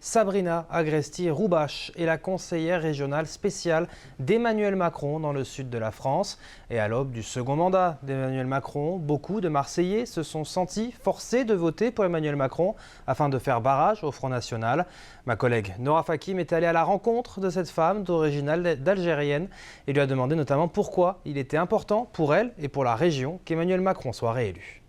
Sabrina Agresti-Roubache est la conseillère régionale spéciale d'Emmanuel Macron dans le sud de la France. Et à l'aube du second mandat d'Emmanuel Macron, beaucoup de Marseillais se sont sentis forcés de voter pour Emmanuel Macron afin de faire barrage au Front National. Ma collègue Nora Fakim est allée à la rencontre de cette femme d'origine algérienne et lui a demandé notamment pourquoi il était important pour elle et pour la région qu'Emmanuel Macron soit réélu.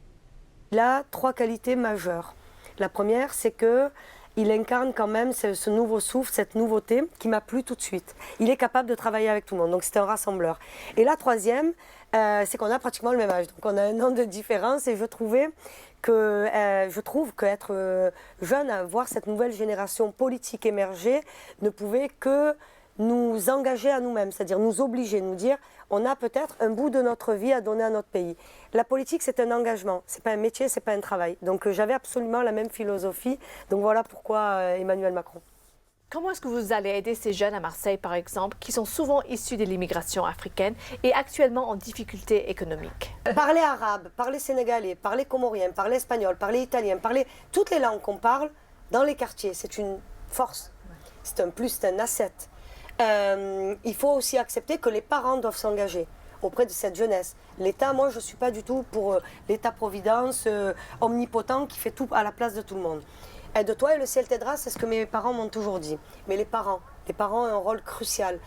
Il a trois qualités majeures. La première, c'est qu'il incarne quand même ce nouveau souffle, cette nouveauté qui m'a plu tout de suite. Il est capable de travailler avec tout le monde, donc c'est un rassembleur. Et la troisième, c'est qu'on a pratiquement le même âge. Donc on a un an de différence et je trouve qu'être jeune, voir cette nouvelle génération politique émerger, ne pouvait que nous engager à nous-mêmes, c'est-à-dire nous obliger, nous dire on a peut-être un bout de notre vie à donner à notre pays. La politique, c'est un engagement, c'est pas un métier, c'est pas un travail. Donc j'avais absolument la même philosophie. Donc voilà pourquoi Emmanuel Macron. Comment est-ce que vous allez aider ces jeunes à Marseille, par exemple, qui sont souvent issus de l'immigration africaine et actuellement en difficulté économique? Parler arabe, parler sénégalais, parler comorien, parler espagnol, parler italien, parler toutes les langues qu'on parle dans les quartiers, c'est une force, c'est un plus, c'est un asset. Il faut aussi accepter que les parents doivent s'engager auprès de cette jeunesse. L'État, moi je ne suis pas du tout pour l'État-providence omnipotent qui fait tout à la place de tout le monde. Aide-toi et le ciel t'aidera, c'est ce que mes parents m'ont toujours dit. Mais les parents ont un rôle crucial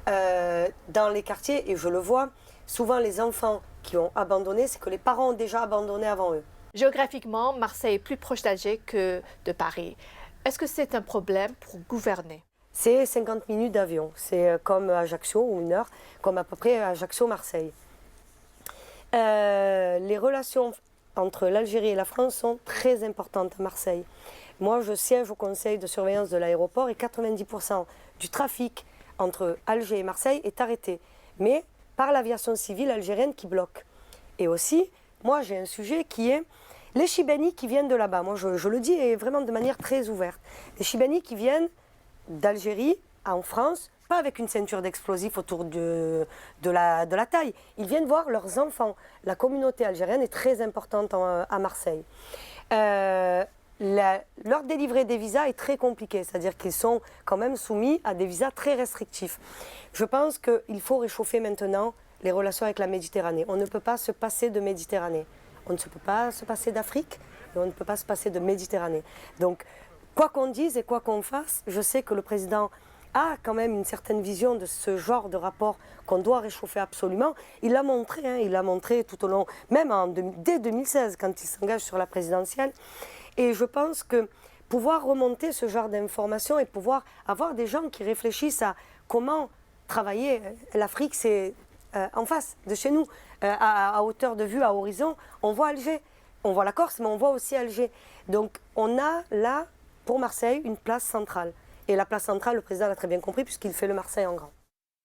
dans les quartiers, et je le vois, souvent les enfants qui ont abandonné, c'est que les parents ont déjà abandonné avant eux. Géographiquement, Marseille est plus proche d'Alger que de Paris. Est-ce que c'est un problème pour gouverner? C'est 50 minutes d'avion, c'est comme Ajaccio, ou une heure, comme à peu près Ajaccio-Marseille. Les relations entre l'Algérie et la France sont très importantes à Marseille. Moi, je siège au conseil de surveillance de l'aéroport et 90% du trafic entre Alger et Marseille est arrêté, mais par l'aviation civile algérienne qui bloque. Et aussi, moi j'ai un sujet qui est les Chibani qui viennent de là-bas. Moi je le dis et vraiment de manière très ouverte. Les Chibani qui viennent d'Algérie en France, pas avec une ceinture d'explosifs autour de la taille. Ils viennent voir leurs enfants. La communauté algérienne est très importante à Marseille. Leur délivrer des visas est très compliqué, c'est-à-dire qu'ils sont quand même soumis à des visas très restrictifs. Je pense qu'il faut réchauffer maintenant les relations avec la Méditerranée. On ne peut pas se passer de Méditerranée. On ne peut pas se passer d'Afrique, et on ne peut pas se passer de Méditerranée. Donc, quoi qu'on dise et quoi qu'on fasse, je sais que le président a quand même une certaine vision de ce genre de rapport qu'on doit réchauffer absolument. Il l'a montré tout au long, même dès 2016, quand il s'engage sur la présidentielle. Et je pense que pouvoir remonter ce genre d'informations et pouvoir avoir des gens qui réfléchissent à comment travailler, l'Afrique c'est en face de chez nous, à hauteur de vue, à horizon, on voit Alger, on voit la Corse, mais on voit aussi Alger. Donc on a là, pour Marseille, une place centrale. Et la place centrale, le président l'a très bien compris, puisqu'il fait le Marseille en grand.